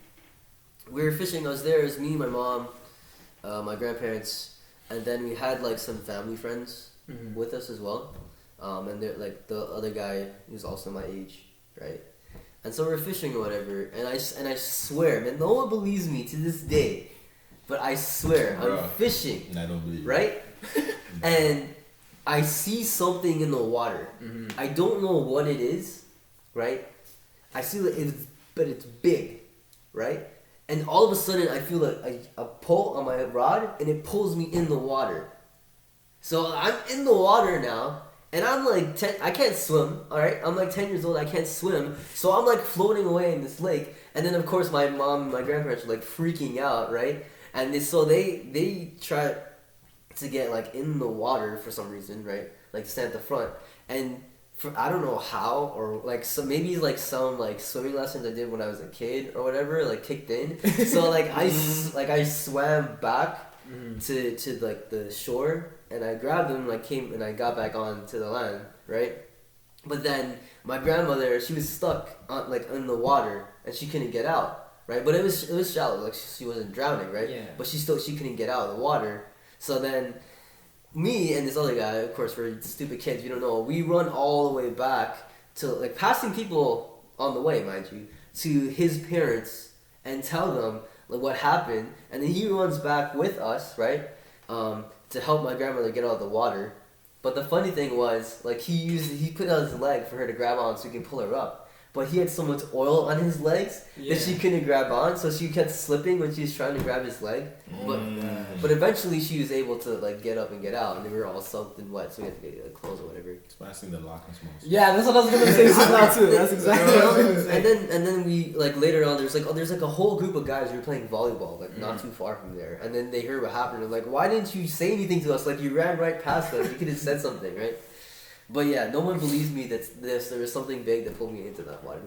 we were fishing, I was there, it was me, my mom, my grandparents, and then we had like some family friends with us as well. And they're like the other guy who's also my age, right? And so we're fishing or whatever, and I swear, man, no one believes me to this day, but I swear, Bruh, I'm fishing. I don't believe right? And I see something in the water. I don't know what it is, right? I see that but it's big, right? And all of a sudden, I feel a pull on my rod, and it pulls me in the water. So I'm in the water now. And I'm like 10, I can't swim, alright? I'm like 10 years old, I can't swim. So I'm like floating away in this lake. And then of course my mom and my grandparents are like freaking out, right? And they try to get like in the water for some reason, right? Like stand at the front. And I don't know how, or like maybe like some like swimming lessons I did when I was a kid or whatever, like kicked in. So like I swam back to like the shore. And I grabbed him, and I got back onto the land, right? But then my grandmother, she was stuck in the water, and she couldn't get out, right? But it was shallow, like she wasn't drowning, right? Yeah. But she couldn't get out of the water. So then, me and this other guy, of course, we're stupid kids, we don't know. We run all the way back to like passing people on the way, mind you, to his parents and tell them like what happened, and then he runs back with us, right? To help my grandmother get out of the water. But the funny thing was, like, he put out his leg for her to grab on so he could pull her up. but he had so much oil on his legs that she couldn't grab on, so she kept slipping when she was trying to grab his leg. But eventually she was able to like get up and get out, and they were all soaked and wet, so we had to get like, clothes or whatever. Especially the lock and smalls. Yeah, that's what I was gonna say now too. That's exactly what I was gonna say. And then we like later on there's like a whole group of guys who were playing volleyball like not too far from there, and then they heard what happened. They're like, why didn't you say anything to us? Like you ran right past us. You could have said something, right? But yeah, no one believes me that there was something big that pulled me into that water.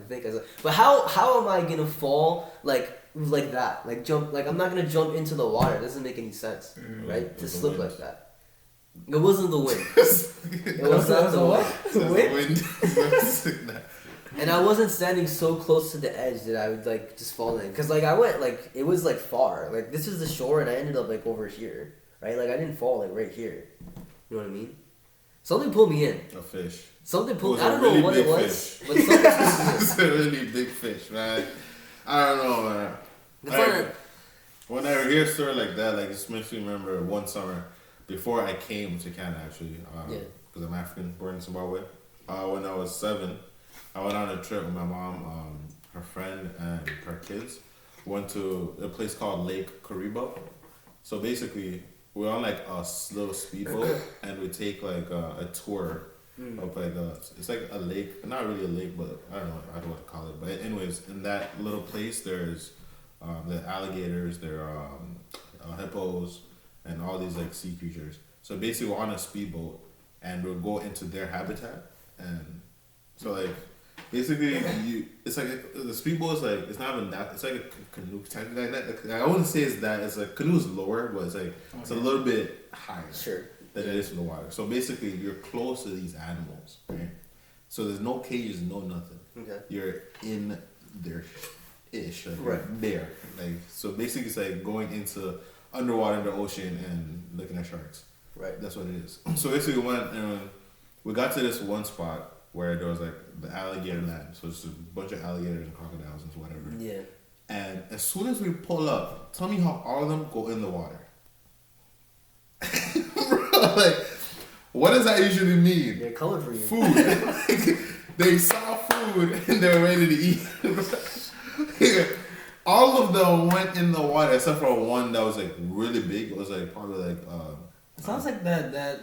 But how am I gonna fall like that? Like jump, like I'm not gonna jump into the water. It doesn't make any sense, right? To slip like that. It wasn't the wind. It was not the wind. The wind. And I wasn't standing so close to the edge that I would like just fall in. Cause like I went like it was like far. Like this is the shore, and I ended up like over here, right? Like I didn't fall like right here. You know what I mean? Something pulled me in. A fish. Something pulled. I don't know what it was, but something pulled me in. It's a really big fish, man. I don't know, man. When I hear a story like that, like it makes me remember one summer before I came to Canada, actually, because I'm African, born in Zimbabwe. When I was 7, I went on a trip with my mom, her friend, and her kids. Went to a place called Lake Kariba. So basically, we're on like a little speedboat, and we take like a tour of like it's like a lake, not really a lake, but I don't know what to call it. But anyways, in that little place, there's the alligators, there are hippos, and all these like sea creatures. So basically, we're on a speedboat, and we'll go into their habitat, and so like basically it's like the speedboat is like it's not even that, it's like a canoe technically like that. I wouldn't say it's that, it's like canoe's lower, but it's like it's a little bit higher than it is from the water. So basically you're close to these animals, right? So there's no cages, no nothing. Okay. You're in their ish, like there. Like so basically it's like going into underwater in the ocean and looking at sharks. Right. That's what it is. So basically we went and we got to this one spot where there was like the alligator land. So it's a bunch of alligators and crocodiles and whatever. Yeah. And as soon as we pull up, tell me how all of them go in the water. Bro, like, what does that usually mean? They're coming for you. Food. Like, they saw food and they were ready to eat. All of them went in the water except for one that was like really big. It was like probably like it sounds like that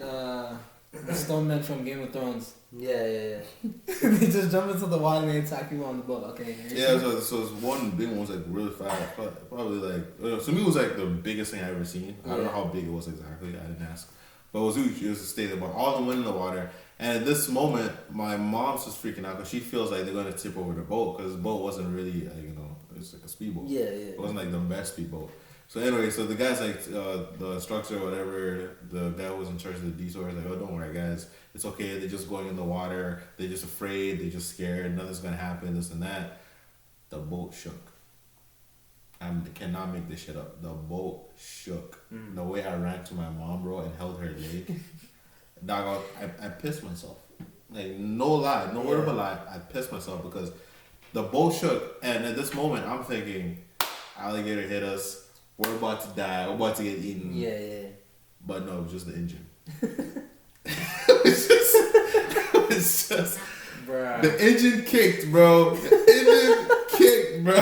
stone man from Game of Thrones. Yeah. They just jump into the water and they attack people on the boat. Okay. Yeah, so it's one big one was like really fast. Probably like to me it was like the biggest thing I ever seen. I don't know how big it was exactly. I didn't ask, but it was huge. It was a state, but all of them went in the water. And at this moment, my mom's just freaking out because she feels like they're gonna tip over the boat because the boat wasn't really like, it was like a speedboat. Yeah. It wasn't like the best speedboat. So anyway, so the guys like the instructor or whatever, the guy who was in charge of the detour was like, oh, don't worry guys, it's okay, they're just going in the water, they're just afraid, they're just scared, nothing's gonna happen, this and that. The boat shook. I cannot make this shit up. The boat shook. The way I ran to my mom, bro, and held her leg, dog, I pissed myself. Like, no lie, no word of a lie, I pissed myself because the boat shook, and at this moment, I'm thinking, alligator hit us, we're about to die, we're about to get eaten. Yeah. But no, it was just the engine. it was just Bruh. the engine kicked, bro. The engine kicked, bro.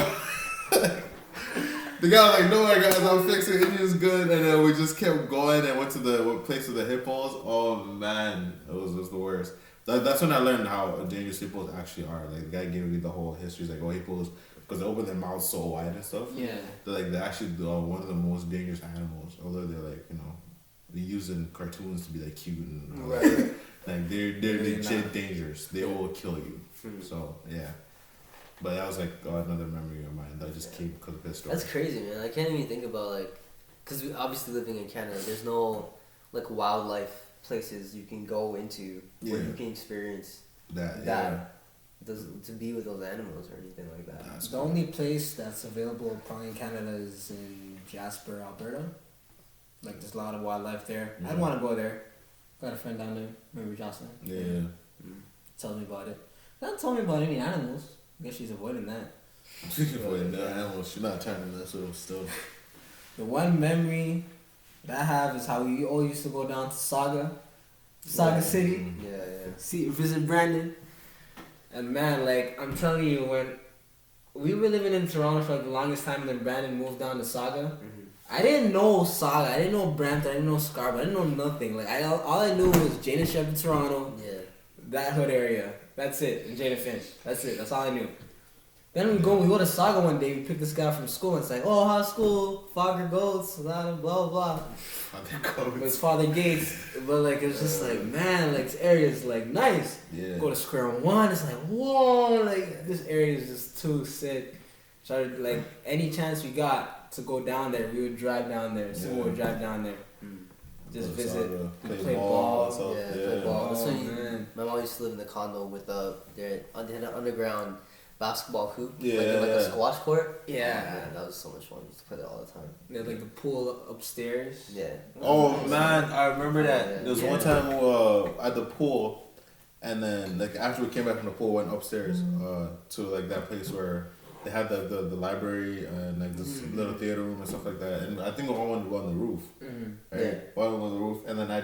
The guy was like, no worry guys, I'll fix it, engine's good. And then we just kept going and went to the place with the hippos. Oh man, it was just the worst. That's when I learned how dangerous hippos actually are. Like, the guy gave me the whole history. He's like, oh, hippos, because they open their mouths so wide and stuff. Yeah. They're actually one of the most dangerous animals. Although they're like, they use in cartoons to be like cute and all that. Like they're legit dangerous. They will kill you. So yeah. But that was like another memory of mine that just came because of this story. That's crazy, man. I can't even think about like, because we obviously living in Canada, there's no like wildlife places you can go into where you can experience that. To be with those animals or anything like that. That's the only place that's available probably in Canada is in Jasper, Alberta. Like, there's a lot of wildlife there. Yeah. I'd want to go there. Got a friend down there, remember Jocelyn? Yeah. Tell me about it. Not tell me about any animals. I guess she's avoiding that. She's avoiding the animals. She's not turning that sort of stuff. The one memory that I have is how we all used to go down to Saga City. Yeah. See, visit Brandon. And man, like, I'm telling you, when we were living in Toronto for like the longest time, and then Brandon moved down to Saga. I didn't know Saga, I didn't know Brampton, I didn't know Scarborough, I didn't know nothing. Like, all I knew was Jane and Shepherd, Toronto, that hood area. That's it. And Jane and Finch. That's it. That's all I knew. Then we go to Saga one day, we pick this guy from school, and it's like, oh, how's school? Fogger Goats, blah, blah, blah. But it's Father Gates. But, like, it's just like, man, like, this area is, like, nice. Yeah. Go to Square One, it's like, whoa, like, this area is just too sick. Try to, like, any chance we got to go down there, we would drive down there. Simba would drive down there. Just visit, play ball. Play ball. That's when my mom used to live in the condo with they had an underground basketball hoop, like a squash court. Yeah, that was so much fun. We used to play that all the time. They had like the pool upstairs. Yeah. Oh man, I remember that. There was one time at the pool, and then like after we came back from the pool, went upstairs to like that place where they had the library and like this little theater room and stuff like that. And I think we all wanted to go on the roof. Right? Yeah. All went on the roof, and then I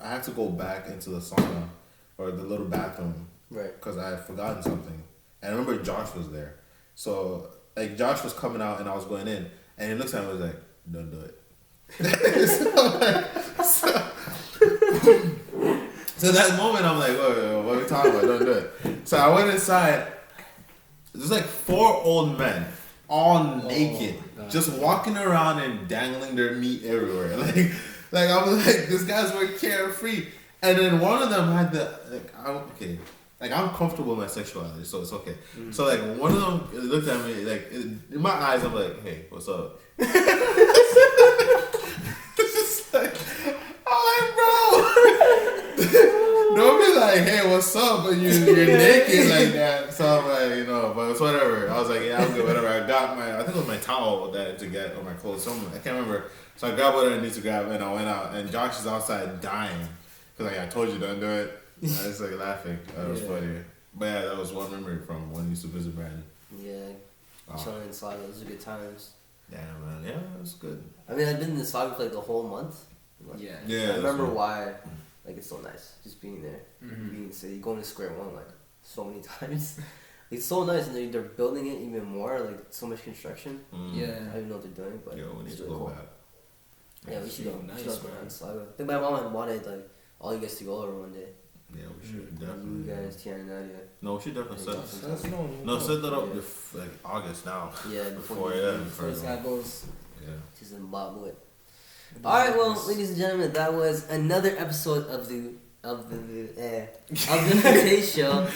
had to go back into the sauna or the little bathroom, right? Because I had forgotten something. And I remember Josh was there. So, like, Josh was coming out and I was going in. And he looks at me and was like, don't do it. So that moment, I'm like, whoa, what are we talking about? Don't do it. So I went inside. There's like 4 old men, all naked, just walking around and dangling their meat everywhere. Like I was like, this guy's were carefree. And then one of them had like I'm comfortable in my sexuality, so it's okay. So like one of them looked at me like in my eyes, I'm like, hey, what's up? It's just like, oh, bro. Don't be like, hey, what's up? And you're naked like that. So I'm like, but it's whatever. I was like, yeah, I'm good, whatever. I got I think it was my towel to get on my clothes. I can't remember. So I grabbed what I need to grab, and I went out. And Josh is outside dying because like I told you don't do it. I was like laughing. That was funny. But yeah, that was one memory from when we used to visit Brandon. Yeah, chilling in Saga. Those are good times. Yeah, man. Yeah, it was good. I mean, I've been in the Saga for like the whole month. Yeah. I remember why. Like, it's so nice just being there, being in the city, going to Square One like so many times. It's so nice, and they're building it even more. Like so much construction. Yeah, I don't even know what they're doing, but we need to really go cool. back. Yeah, we should go. Nice, I think my mom had wanted like all you guys to go over one day. Yeah, we should definitely. You guys, Thien-An, Nadia. No, we should definitely set that up like August now. Yeah, before this guy goes. Yeah. She's in Bobwood. Alright, well, ladies and gentlemen, that was another episode of the Foutaises show.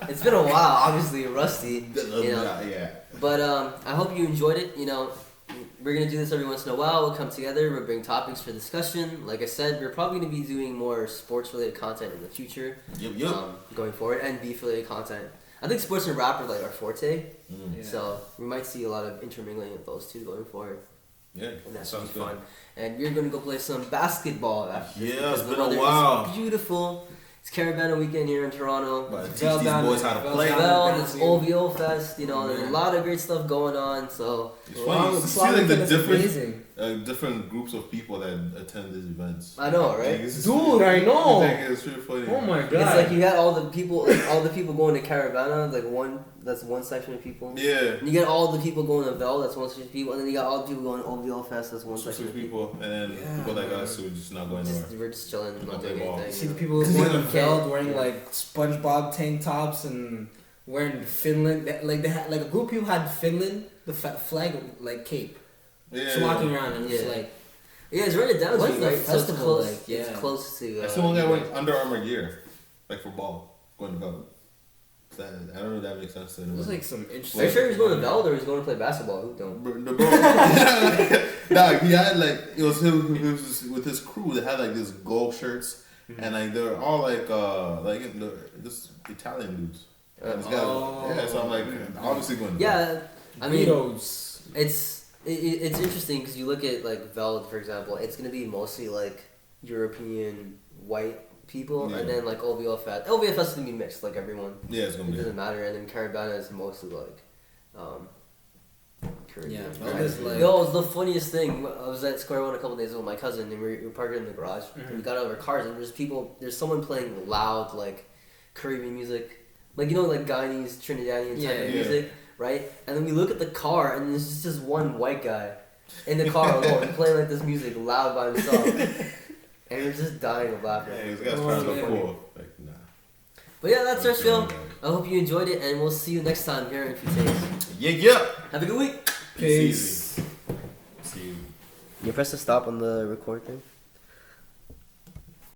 It's been a while, obviously rusty. Yeah. But I hope you enjoyed it. We're gonna do this every once in a while. We'll come together. We'll bring topics for discussion. Like I said, we're probably gonna be doing more sports-related content in the future. Yep. Going forward, and beef-related content. I think sports and rap are like our forte. So we might see a lot of intermingling of those two going forward. Yeah, and that should be fun. And we're gonna go play some basketball after this. Yeah, it's been a while. It's beautiful. It's Caravana weekend here in Toronto. But teach these boys how to play. It's OVO Fest. There's a lot of great stuff going on. So it's funny. You see like the different groups of people that attend these events. I know, right? Dude, I know. It's really funny. Oh my god! It's like you got all the people going to Caravana, that's one section of people. Yeah. And you get all the people going to Vel, that's one section of people, and then you got all the people going to OVO Fest, that's one section of people. And then people like us who are just not going anywhere. We're just chilling and not doing anything. See the people going to Vel wearing like SpongeBob tank tops and wearing Finland. Like they had like a group of people had Finland, the flag like cape. Just walking around and just like. Yeah, it's right down What's the right? festival So it's close to. I still got wearing Under Armour gear, like for ball, going to Vel. I don't know if that makes sense to anyone. It was like some interesting. Are you sure he's going to Vel or he's going to play basketball? Who don't? Nah, he had like it was him with his crew. They had like these gold shirts, and like they're all like this Italian dudes. So I'm like obviously going. I mean, it's interesting because you look at like Vel, for example. It's gonna be mostly like European white people, and then like OVO Fest. OVO Fest is gonna be mixed, like everyone. Yeah, it's gonna be. It doesn't matter, and then Caravana is mostly like. Caribbean. It was the funniest thing. I was at Square One a couple days ago with my cousin, and we were parked in the garage. And we got out of our cars, and there's someone playing loud like Caribbean music, like like Guyanese, Trinidadian type of music, right? And then we look at the car, and there's just this one white guy in the car alone playing like this music loud by himself, and we're just dying of laughter. Yeah, these guys trying to look cool. Like, nah. But yeah, that's our show. I hope you enjoyed it, and we'll see you next time here in Foutaises. Yeah. Have a good week. Peace. See you. You press the stop on the record thing.